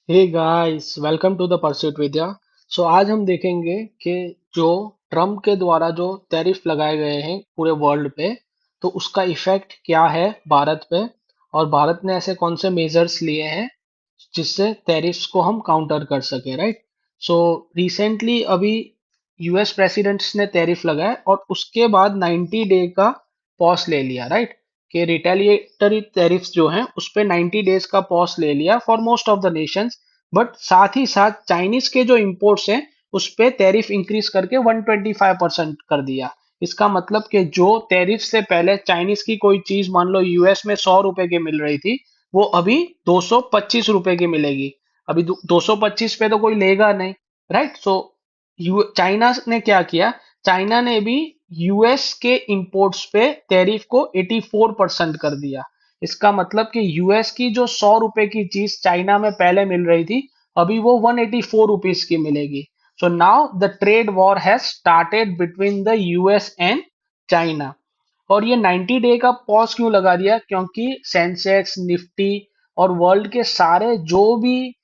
Hey guys, welcome to the pursuit Vidya. So आज हम देखेंगे कि जो ट्रम्प के द्वारा जो टैरिफ लगाए गए हैं पूरे वर्ल्ड पे, तो उसका इफेक्ट क्या है भारत पे, और भारत ने ऐसे कौन से मेजर्स लिए हैं जिससे टैरिफ्स को हम काउंटर कर सके, राइट। सो रिसेंटली अभी यूएस प्रेसिडेंट्स ने टैरिफ लगाया और उसके बाद 90 डे का पॉज ले लिया, राइट। कि रिटेलिएटरी टैरिफ्स जो हैं उस पे 90 डेज का पॉज ले लिया for most of the Nations. But साथ ही साथ चाइनीज के जो इंपोर्ट्स हैं उस पे टैरिफ इंक्रीज करके 125% कर दिया। इसका मतलब कि जो टैरिफ से पहले चाइनीज की कोई चीज मान लो यूएस में 100 रुपए की मिल रही थी, वो अभी 225 रुपए की मिलेगी। अभी 225 पे तो कोई लेगा नहीं, राइट। सो चाइना ने क्या किया, चाइना ने भी यूएस के इंपोर्ट्स पे टैरिफ को 84% कर दिया। इसका मतलब कि यूएस की जो 100 रुपए की चीज चाइना में पहले मिल रही थी, अभी वो 184 रुपीज की मिलेगी। So now the trade war has started between the US and China. और ये 90 डे का पॉज क्यों लगा दिया, क्योंकि सेंसेक्स, निफ्टी और वर्ल्ड के सारे जो भी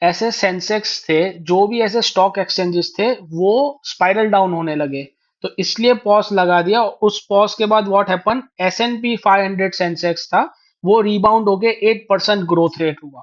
ऐसे सेंसेक्स थे, जो भी ऐसे स्टॉक एक्सचेंजेस थे, वो स्पाइरल डाउन होने लगे। तो इसलिए पॉज लगा दिया। उस पॉज के बाद what happen, S N P 500 Sensex था, वो रिबाउंड होके 8% ग्रोथ रेट हुआ,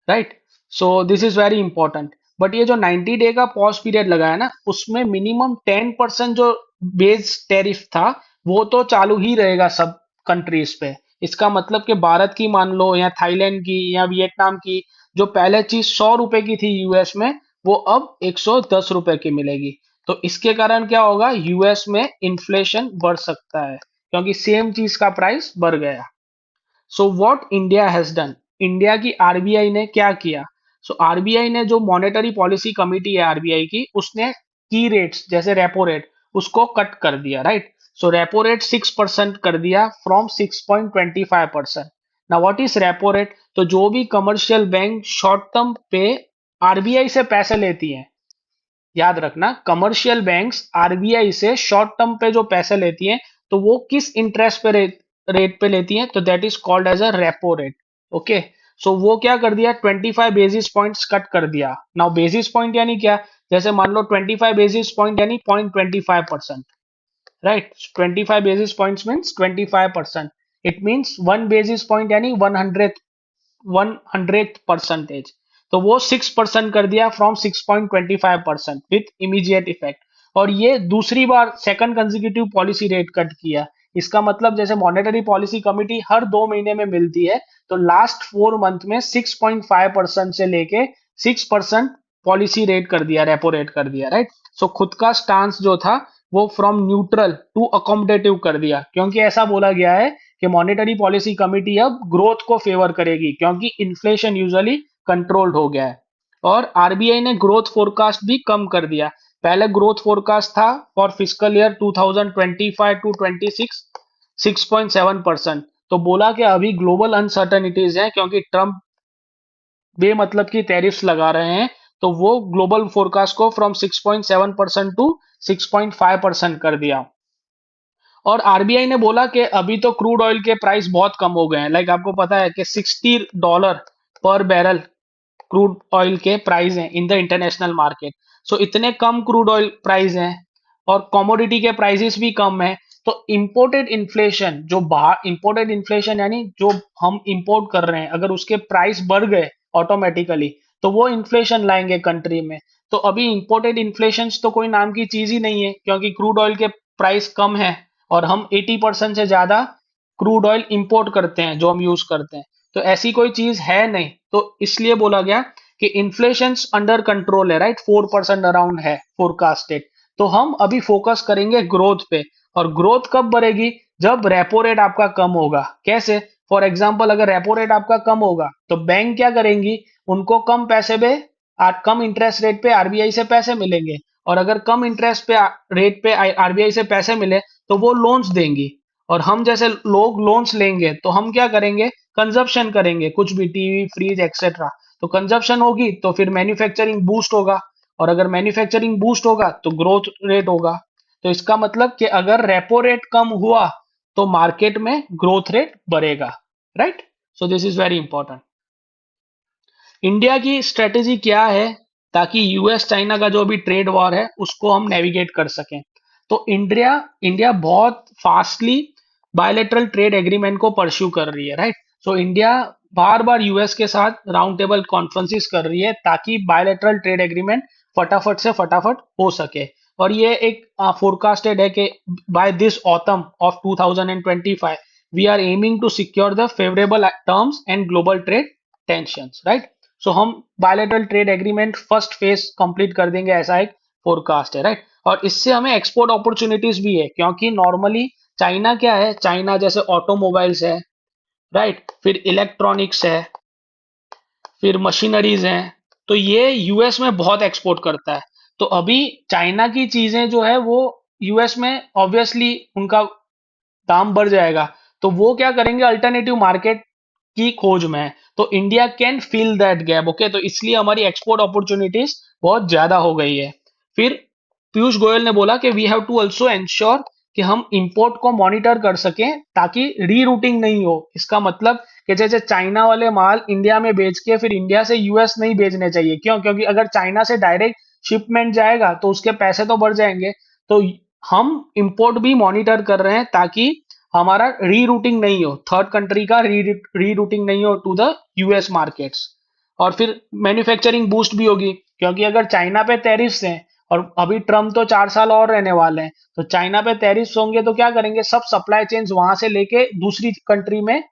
right. So this is very important. But ये जो 90 डे का पॉज पीरियड लगाया ना, उसमें मिनिमम 10% जो बेस टेरिफ था वो तो चालू ही रहेगा सब कंट्रीज पे। इसका मतलब कि भारत की मान लो, या थाईलैंड की, या वियतनाम की, जो पहले चीज 100 रुपए की थी यूएस में, वो अब 110 रुपए की मिलेगी। तो इसके कारण क्या होगा, यूएस में इन्फ्लेशन बढ़ सकता है क्योंकि सेम चीज का प्राइस बढ़ गया। So what India has done, India की आरबीआई ने क्या किया। सो आरबीआई ने, जो मॉनेटरी पॉलिसी कमिटी है आरबीआई की, उसने की रेट्स जैसे रेपो रेट उसको कट कर दिया, राइट। सो रेपो रेट 6% कर दिया फ्रॉम 6.25%। ना व्हाट इज रेपो रेट, तो जो भी कमर्शियल बैंक शॉर्ट टर्म पे आरबीआई से पैसे लेती हैं, याद रखना, कमर्शियल बैंक्स आरबीआई से शॉर्ट टर्म पे जो पैसे लेती हैं, तो वो किस इंटरेस्ट पे रेट पे लेती हैं, तो that is called as a repo rate. Okay. So वो क्या कर दिया, 25 बेसिस पॉइंट्स कट कर दिया। नाउ बेसिस पॉइंट यानी क्या, जैसे मान लो 25 बेसिस पॉइंट यानी 0.25%, right. 25 basis points means 25%। It means 1 basis point यानी 100th परसेंटेज। तो वो 6% कर दिया फ्रॉम 6.25% विथ इमीडिएट इफेक्ट। और ये दूसरी बार second consecutive policy rate cut किया। इसका मतलब जैसे मॉनेटरी पॉलिसी कमिटी हर 2 महीने में मिलती है, तो लास्ट 4 मंथ में 6.5% से लेके 6% पॉलिसी रेट कर दिया, रेपो रेट कर दिया, राइट। सो खुद का स्टांस जो था वो फ्रॉम न्यूट्रल टू अकोमोडेटिव कर दिया, क्योंकि ऐसा बोला गया है कि मॉनेटरी पॉलिसी कमिटी अब ग्रोथ को फेवर करेगी क्योंकि इन्फ्लेशन यूजुअली कंट्रोल्ड हो गया है। और आरबीआई ने ग्रोथ फोरकास्ट भी कम कर दिया। पहले ग्रोथ फोरकास्ट था फॉर फिस्कल ईयर 2025 टू 26 6.7%। तो बोला कि अभी ग्लोबल अनसर्टनिटीज है क्योंकि ट्रम्प बेमतलब की टैरिफ्स लगा रहे हैं, तो वो ग्लोबल फोरकास्ट को फ्रॉम 6.7% टू 6.5% कर दिया। और आरबीआई ने बोला कि अभी तो क्रूड ऑयल के प्राइस बहुत कम हो गए हैं, लाइक आपको पता है कि $60 पर बैरल क्रूड ऑयल के प्राइस हैं इन द इंटरनेशनल मार्केट। सो इतने कम क्रूड ऑयल प्राइस हैं और कमोडिटी के प्राइसेस भी कम है। तो इंपोर्टेड इन्फ्लेशन, जो बाहर इंपोर्टेड इन्फ्लेशन यानी जो हम इंपोर्ट कर रहे हैं, अगर उसके प्राइस बढ़ गए ऑटोमेटिकली, तो वो इन्फ्लेशन लाएंगे कंट्री में। तो अभी इंपोर्टेड इन्फ्लेशन तो कोई नाम की चीज ही नहीं है क्योंकि क्रूड ऑयल के प्राइस कम है और हम 80% से ज्यादा क्रूड ऑयल इंपोर्ट करते हैं जो हम यूज करते हैं। तो ऐसी कोई चीज है नहीं, तो इसलिए बोला गया कि इन्फ्लेशन अंडर कंट्रोल है, राइट। 4% अराउंड है फोरकास्टेड। तो हम अभी फोकस करेंगे ग्रोथ पे। और ग्रोथ कब बढ़ेगी, जब रेपो रेट आपका कम होगा। कैसे, फॉर एग्जाम्पल अगर रेपो रेट आपका कम होगा तो बैंक क्या करेंगी, उनको कम पैसे पे, कम इंटरेस्ट रेट पे आरबीआई से पैसे मिलेंगे। और अगर कम इंटरेस्ट पे रेट पे आरबीआई से पैसे मिले तो वो लोन्स देंगी। और हम जैसे लोग लोन्स लेंगे तो हम क्या करेंगे, कंजप्शन करेंगे, कुछ भी टीवी, फ्रिज एक्सेट्रा। तो कंजप्शन होगी तो फिर मैन्युफैक्चरिंग बूस्ट होगा, और अगर मैन्युफैक्चरिंग बूस्ट होगा तो ग्रोथ रेट होगा। तो इसका मतलब कि अगर रेपो रेट कम हुआ तो मार्केट में ग्रोथ रेट बढ़ेगा, right. So this is very important. India की स्ट्रेटेजी क्या है ताकि यूएस चाइना का जो भी ट्रेड वॉर है उसको हम नेविगेट कर सकें। तो इंडिया इंडिया बहुत फास्टली बायलेटरल ट्रेड एग्रीमेंट को परस्यू कर रही है, राइट। सो इंडिया बार बार यूएस के साथ राउंड टेबल कॉन्फ्रेंसिस कर रही है ताकि बायलेटरल ट्रेड एग्रीमेंट फटाफट से फटाफट हो सके। और ये एक फोरकास्टेड है कि by this autumn of 2025 we are aiming to secure the favourable terms and global trade tensions, right. So हम bilateral trade agreement first phase complete कर देंगे, ऐसा एक फोरकास्ट है, राइट। और इससे हमें एक्सपोर्ट अपॉर्चुनिटीज भी है क्योंकि नॉर्मली चाइना क्या है, चाइना जैसे ऑटोमोबाइल्स है, राइट, फिर इलेक्ट्रॉनिक्स है, फिर मशीनरीज हैं, तो ये यूएस में बहुत एक्सपोर्ट करता है। तो अभी चाइना की चीजें जो है वो यूएस में ऑब्वियसली उनका दाम बढ़ जाएगा, तो वो क्या करेंगे, अल्टरनेटिव मार्केट की खोज में है। तो India can fill that gap, okay. तो इसलिए हमारी एक्सपोर्ट अपॉर्चुनिटीज बहुत ज्यादा हो गई है। फिर पीयूष गोयल ने बोला कि we have to also ensure कि हम इंपोर्ट को मॉनिटर कर सकें ताकि रीरूटिंग नहीं हो। इसका मतलब कि जैसे चाइना वाले माल इंडिया में बेच के फिर इंडिया से यूएस नहीं भेजने चाहिए, क्यों? क्योंकि अगर चाइना से डायरेक्ट शिपमेंट जाएगा तो उसके पैसे तो बढ़ जाएंगे। तो हम इंपोर्ट भी मॉनिटर कर रहे हैं ताकि हमारा रीरूटिंग नहीं हो, थर्ड कंट्री का रीरूटिंग नहीं हो टू द यूएस मार्केट्स। और फिर मैन्युफैक्चरिंग बूस्ट भी होगी क्योंकि अगर चाइना पे टैरिफ्स हैं और अभी ट्रम्प तो 4 साल और रहने वाले हैं, तो चाइना पे टैरिफ्स होंगे तो क्या करेंगे, सब सप्लाई चेन्स वहां से लेके दूसरी कंट्री में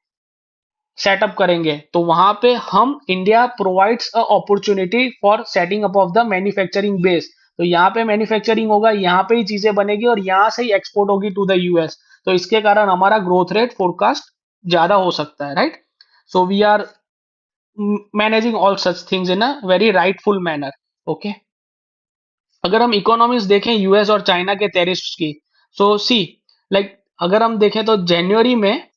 सेटअप करेंगे। तो वहां पे हम India provides a opportunity for setting up of the manufacturing base. तो यहाँ पे मैन्युफैक्चरिंग होगा, यहाँ पे ही चीजें बनेगी और यहाँ से ही एक्सपोर्ट होगी टू द यूएस। तो इसके कारण हमारा ग्रोथ रेट फोरकास्ट ज्यादा हो सकता है, right. So we are managing all such things in a very rightful manner, okay. अगर हम इकोनॉमिक्स देखें यूएस और चाइना के टेरिफ्स की, सो सी लाइक अगर हम देखें तो जनवरी में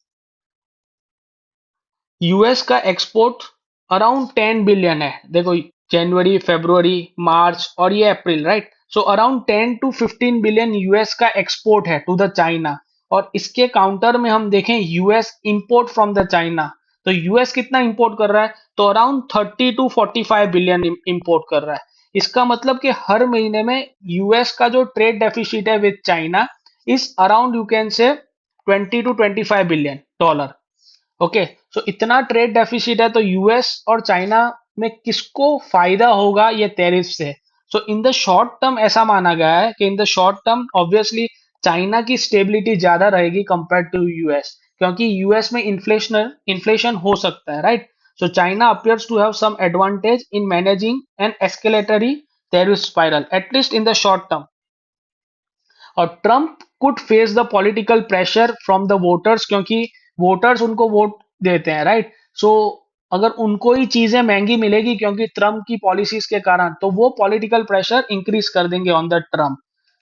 यूएस का एक्सपोर्ट अराउंड 10 बिलियन है। देखो, जनवरी, फरवरी, मार्च और ये अप्रैल, right. So around 10 to 15 billion US का एक्सपोर्ट है टू द चाइना। और इसके काउंटर में हम देखें US import from the China, तो यूएस कितना इंपोर्ट कर रहा है, तो अराउंड 30 to 45 बिलियन इंपोर्ट कर रहा है। इसका मतलब कि हर महीने में यूएस का जो ट्रेड डेफिसिट है with China is around, you can say, $20 to 25 billion. Okay. सो इतना ट्रेड डेफिसिट है, तो यूएस और चाइना में किसको फायदा होगा ये टैरिफ से? So in the short term ऐसा माना गया है कि in the short term obviously China की स्टेबिलिटी ज्यादा रहेगी कंपेयर टू यूएस, क्योंकि यूएस में इन्फ्लेशन हो सकता है, right. So China appears to have some advantage in managing an escalatory tariff spiral at least in the short term. और Trump could face the political pressure from the voters, क्योंकि voters उनको vote देते हैं, right. सो अगर उनको ही चीजें महंगी मिलेगी क्योंकि ट्रम्प की पॉलिसीज के कारण, तो वो पॉलिटिकल प्रेशर इंक्रीज कर देंगे on the Trump.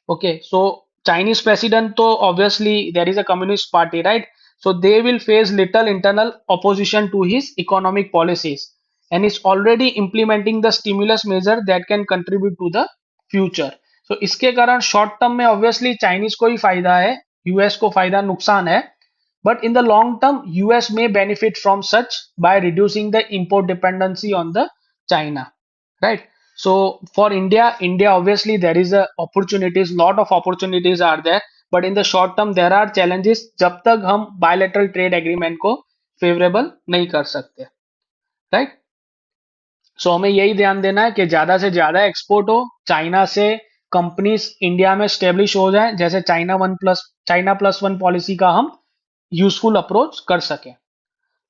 Okay. So Chinese president तो obviously there is a communist party, right. So they will face little internal opposition to his economic policies and is already implementing the stimulus measure that can contribute to the future. तो इसके कारण short term में obviously Chinese को ही फायदा है, US को फायदा नुकसान है। But in the long term US में benefit from such by reducing the import dependency on the China, right. So for India obviously there is opportunities, lot of opportunities are there, but in the short term there are challenges जब तक हम bilateral trade agreement को favourable नहीं कर सकते, right. सो हमें यही ध्यान देना है कि ज्यादा से ज्यादा एक्सपोर्ट हो, चाइना से कंपनीज इंडिया में स्टेब्लिश हो जाएं, जैसे चाइना प्लस वन पॉलिसी का हम यूजफुल अप्रोच कर सकें।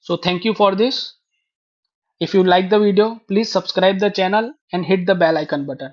So thank you for this. If you like the video, please subscribe the channel and hit the bell icon button.